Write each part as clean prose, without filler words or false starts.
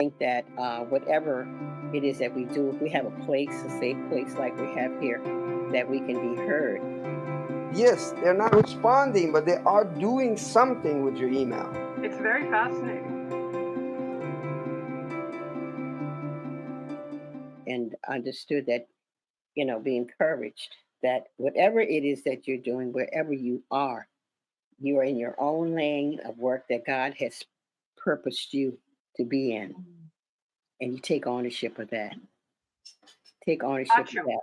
think that whatever it is that we do, if we have a place, a safe place like we have here, that we can be heard. Yes, they're not responding, but they are doing something with your email. It's very fascinating. And understood that, be encouraged that whatever it is that you're doing, wherever you are in your own lane of work that God has purposed you to be in. And you take ownership of that. Take ownership Got of you. that.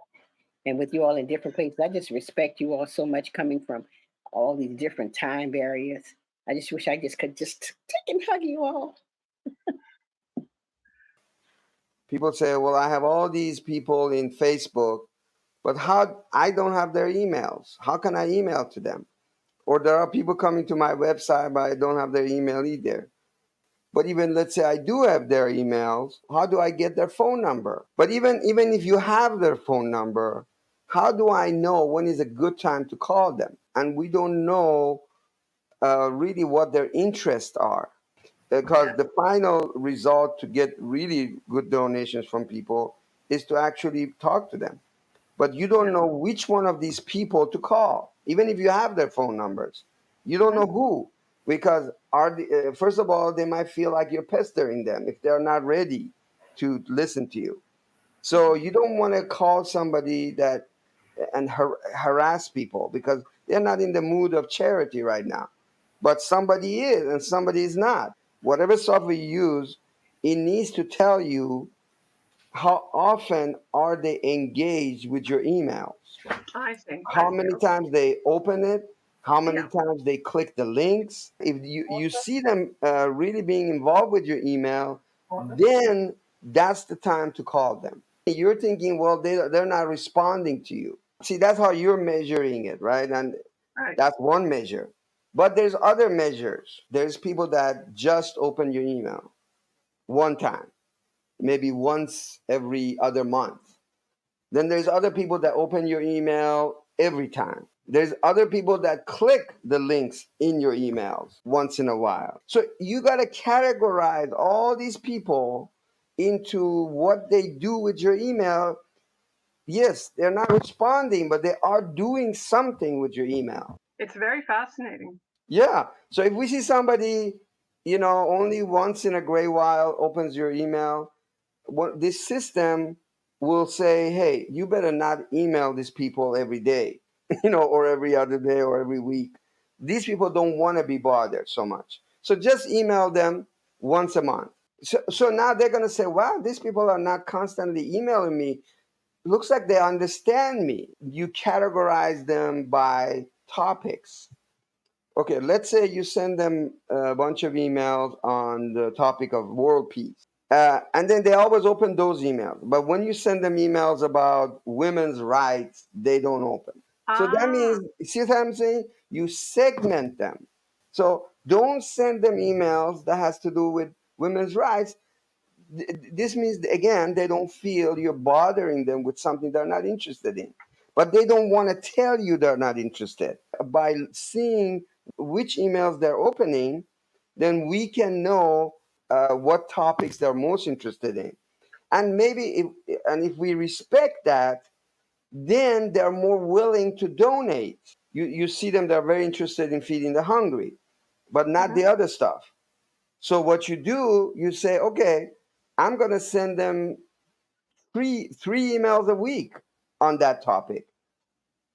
And with you all in different places, I just respect you all so much coming from all these different time barriers. I just wish I just could just take and hug you all. People say, well, I have all these people in Facebook, but how I don't have their emails. How can I email to them? Or there are people coming to my website, but I don't have their email either. But even let's say I do have their emails, how do I get their phone number? But even if you have their phone number, how do I know when is a good time to call them? And we don't know really what their interests are, because Yes. the final result to get really good donations from people is to actually talk to them. But you don't Yes. know which one of these people to call, even if you have their phone numbers. You don't know Mhm. who, because first of all, they might feel like you're pestering them if they're not ready to listen to you. So you don't want to call somebody that and harass people because they're not in the mood of charity right now. But somebody is and somebody is not. Whatever software you use, it needs to tell you how often are they engaged with your emails, I see. I how see. many Okay. times they open it, how many Yeah. times they click the links. If you see them really being involved with your email, then that's the time to call them. You're thinking, well, they're not responding to you. See, that's how you're measuring it, right? And Right. that's one measure. But there's other measures. There's people that just open your email one time, maybe once every other month. Then there's other people that open your email every time. There's other people that click the links in your emails once in a while. So you got to categorize all these people into what they do with your email. Yes, they're not responding, but they are doing something with your email. It's very fascinating. Yeah. So if we see somebody, only once in a great while opens your email, what this system will say, hey, you better not email these people every day, or every other day or every week. These people don't want to be bothered so much. So just email them once a month. So now they're going to say, wow, these people are not constantly emailing me. Looks like they understand me. You categorize them by topics. Okay, let's say you send them a bunch of emails on the topic of world peace. And then they always open those emails. But when you send them emails about women's rights, they don't open. So that Ah. means, see what I'm saying? You segment them. So don't send them emails that has to do with women's rights. This means, again, they don't feel you're bothering them with something they're not interested in. But they don't want to tell you they're not interested. By seeing which emails they're opening, then we can know what topics they're most interested in. And if we respect that, then they're more willing to donate. You see them, they're very interested in feeding the hungry, but not Mhm. the other stuff. So what you do, you say, okay, I'm going to send them three emails a week on that topic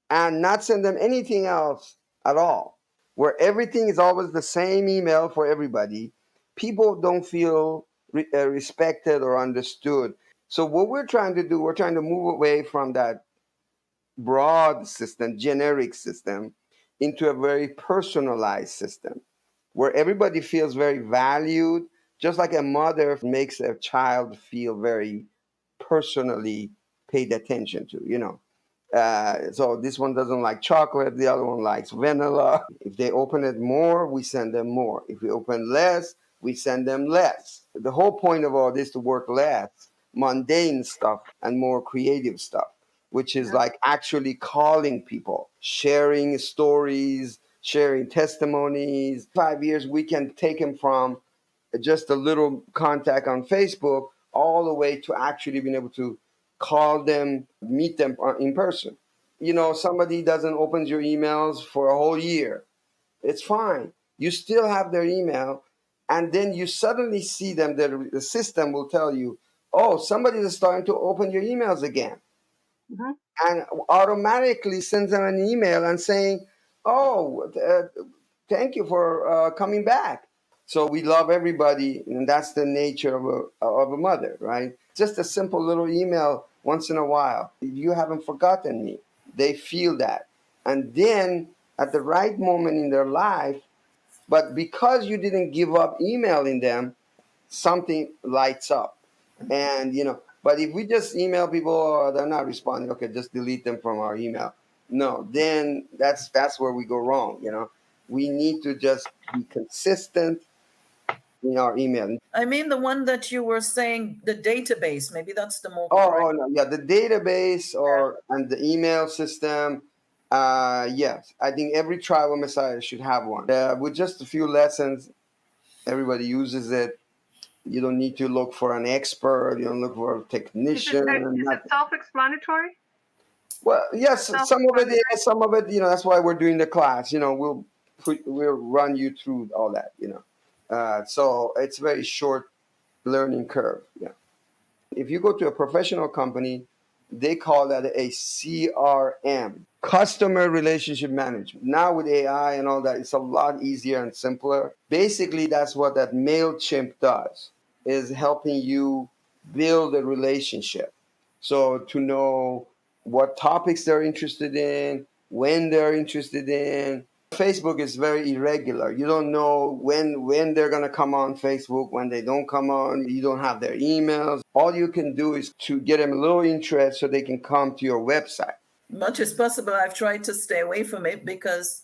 and not send them anything else at all, where everything is always the same email for everybody. People don't feel respected or understood. So what we're trying to do, we're trying to move away from that broad system, generic system, into a very personalized system where everybody feels very valued, just like a mother makes a child feel very personally paid attention to. So this one doesn't like chocolate, the other one likes vanilla. If they open it more, we send them more. If we open less, we send them less. The whole point of all this to work less, mundane stuff and more creative stuff, which is Yeah. like actually calling people, sharing stories, sharing testimonies. 5 years, we can take them from just a little contact on Facebook, all the way to actually being able to call them, meet them in person. Somebody doesn't open your emails for a whole year. It's fine. You still have their email, and then you suddenly see them. The system will tell you, "Oh, somebody is starting to open your emails again," Mhm. and automatically sends them an email and saying, "Oh, thank you for coming back." So we love everybody, and that's the nature of a mother, right? Just a simple little email once in a while. You haven't forgotten me. They feel that. And then at the right moment in their life, but because you didn't give up emailing them, something lights up. And but if we just email people, oh, they're not responding, okay, just delete them from our email. No, then that's where we go wrong. We need to just be consistent in our email. I mean, the one that you were saying, the database, maybe that's the more Oh, correct. no, yeah, the database and the email system. Yes, I think every tribal messiah should have one. With just a few lessons, everybody uses it. You don't need to look for an expert. You don't look for a Is technician. it self-explanatory? Well, yes, some of it Self-explanatory? is, some of it, that's why we're doing the class. We'll run you through all that. So it's very short learning curve. Yeah. If you go to a professional company, they call that a CRM, customer relationship management. Now with AI and all that, it's a lot easier and simpler. Basically, that's what that MailChimp does, is helping you build a relationship. So to know what topics they're interested in, when they're interested in. Facebook is very irregular. You don't know when they're gonna come on Facebook, when they don't come on. You don't have their emails. All you can do is to get them a little interest so they can come to your website. Much as possible, I've tried to stay away from it because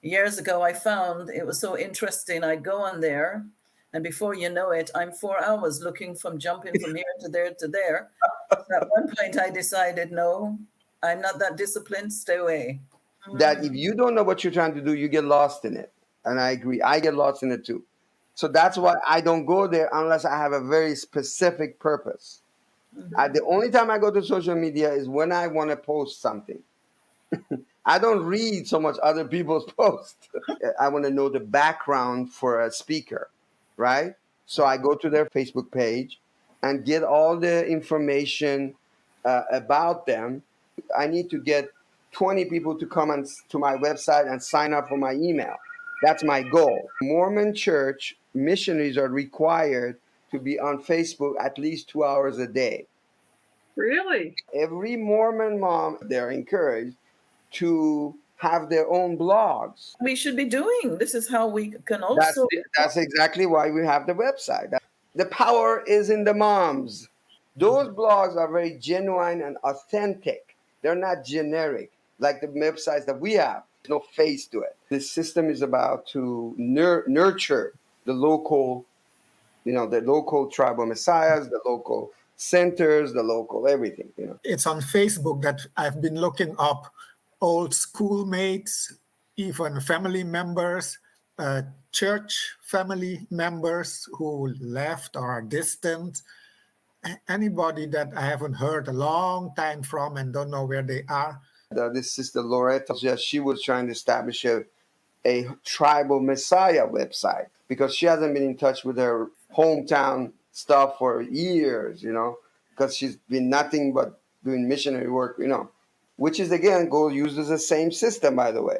years ago I found it was so interesting. I'd go on there, and before you know it, I'm 4 hours looking from jumping from here to there to there. So at one point, I decided, no, I'm not that disciplined. Stay away. That if you don't know what you're trying to do, you get lost in it. And I agree. I get lost in it too. So that's why I don't go there unless I have a very specific purpose. The only time I go to social media is when I want to post something. I don't read so much other people's posts. I want to know the background for a speaker, right? So I go to their Facebook page and get all the information about them. I need to get 20 people to come to my website and sign up for my email. That's my goal. Mormon church missionaries are required to be on Facebook at least 2 hours a day. Really? Every Mormon mom, they're encouraged to have their own blogs. We should be doing. This is how we can That's also. that's exactly why we have the website. The power is in the moms. Those blogs are very genuine and authentic. They're not generic like the websites that we have. There's no face to it. This system is about to nurture the local, the local tribal messiahs, the local centers, the local everything. It's on Facebook that I've been looking up old schoolmates, even family members, church family members who left or are distant. Anybody that I haven't heard a long time from and don't know where they are. This sister Loretta, she was trying to establish a tribal messiah website because she hasn't been in touch with her hometown stuff for years, because she's been nothing but doing missionary work, which is again uses the same system, by the way.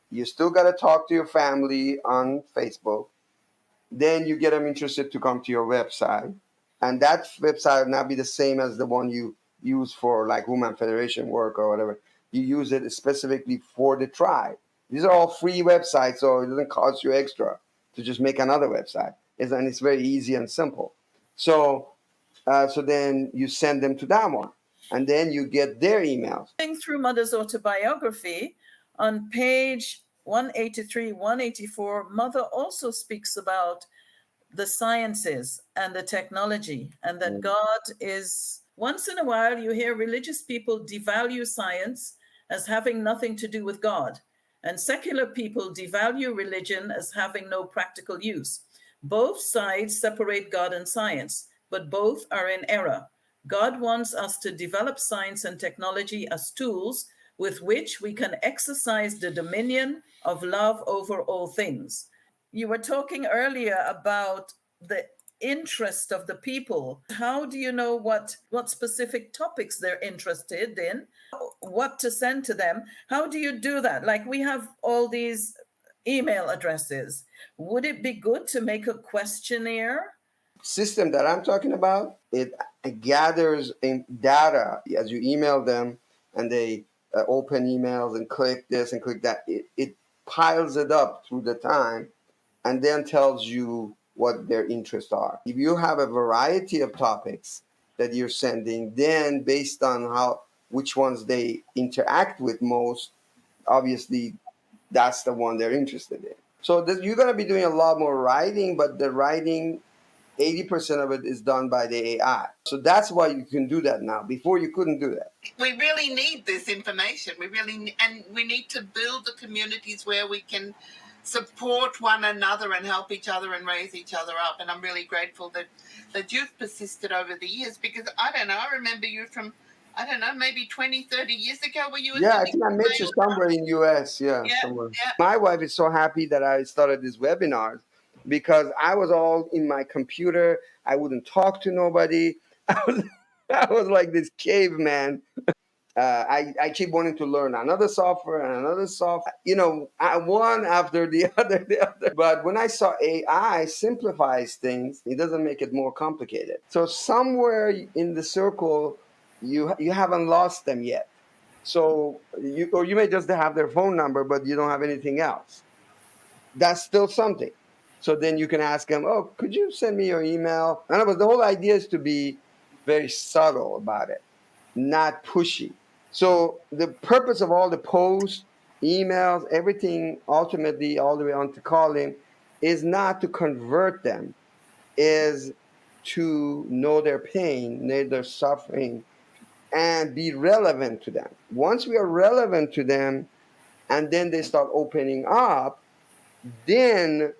You still got to talk to your family on Facebook. Then you get them interested to come to your website. And that website will not be the same as the one you use for like Women Federation work or whatever. You use it specifically for the tribe. These are all free websites, so it doesn't cost you extra to just make another website. And it's very easy and simple. So then you send them to that one, and then you get their emails. Through Mother's autobiography, on page 183, 184, Mother also speaks about the sciences and the technology, and that God is, once in a while, you hear religious people devalue science as having nothing to do with God, and secular people devalue religion as having no practical use. Both sides separate God and science, but both are in error. God wants us to develop science and technology as tools with which we can exercise the dominion of love over all things. You were talking earlier about the interest of the people. How do you know what specific topics they're interested in, what to send to them? How do you do that? Like, we have all these email addresses. Would it be good to make a questionnaire? System that I'm talking about, it gathers in data as you email them, and they open emails and click this and click that. It piles it up through the time, and then tells you what their interests are. If you have a variety of topics that you're sending, then based on which ones they interact with most, obviously that's the one they're interested in. So you're going to be doing a lot more writing, but the writing, 80% of it is done by the AI. So that's why you can do that now. Before you couldn't do that. We really need this information. And we need to build the communities where we can support one another and help each other and raise each other up. And I'm really grateful that you've persisted over the years, because I don't know, I remember you from, I don't know, maybe 20, 30 years ago where you were I think I met you somewhere in US. Yeah, somewhere. Yeah. My wife is so happy that I started this webinar, because I was all in my computer. I wouldn't talk to nobody. I was like this caveman. I keep wanting to learn another software and another software, one after the other, But when I saw AI simplifies things, it doesn't make it more complicated. So somewhere in the circle, you haven't lost them yet. So you may just have their phone number, but you don't have anything else. That's still something. So then you can ask them, oh, could you send me your email? And the whole idea is to be very subtle about it, not pushy. So the purpose of all the posts, emails, everything, ultimately all the way on to calling, is not to convert them, is to know their pain, know their suffering, and be relevant to them. Once we are relevant to them, and then they start opening up, then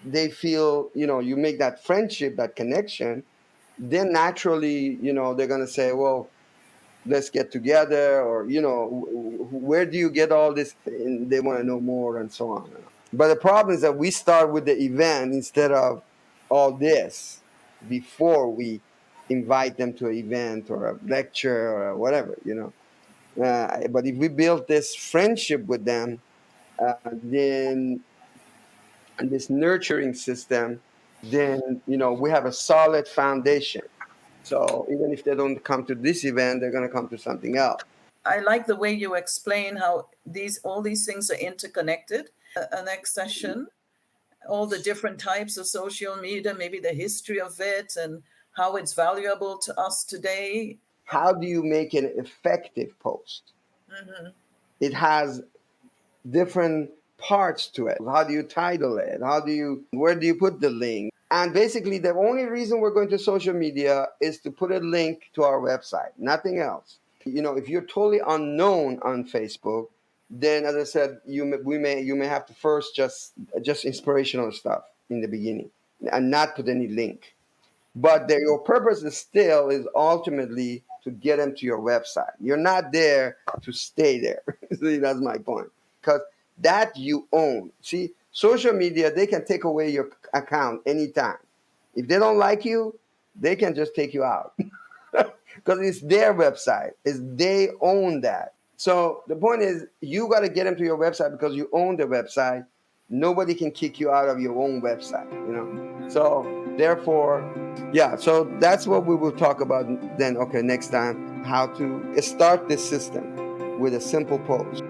they feel, you make that friendship, that connection, then naturally, they're going to say, well, let's get together, or, where do you get all this? And they want to know more, and so on. But the problem is that we start with the event instead of all this before we invite them to an event or a lecture or whatever, but if we build this friendship with them, then, and this nurturing system, then, we have a solid foundation. So even if they don't come to this event, they're going to come to something else. I like the way you explain how all these things are interconnected. A next session, all the different types of social media, maybe the history of it and how it's valuable to us today. How do you make an effective post? Mm-hmm. It has different parts to it. How do you title it? Where do you put the link? And basically, the only reason we're going to social media is to put a link to our website, nothing else. If you're totally unknown on Facebook, then, as I said, you may have to first just inspirational stuff in the beginning and not put any link. But your purpose is ultimately to get them to your website. You're not there to stay there. See, that's my point. Because that you own. See, social media, they can take away your account anytime. If they don't like you, they can just take you out. Because it's their website. They own that. So the point is, you got to get them to your website because you own the website. Nobody can kick you out of your own website, So therefore, so that's what we will talk about then, next time, how to start this system with a simple post.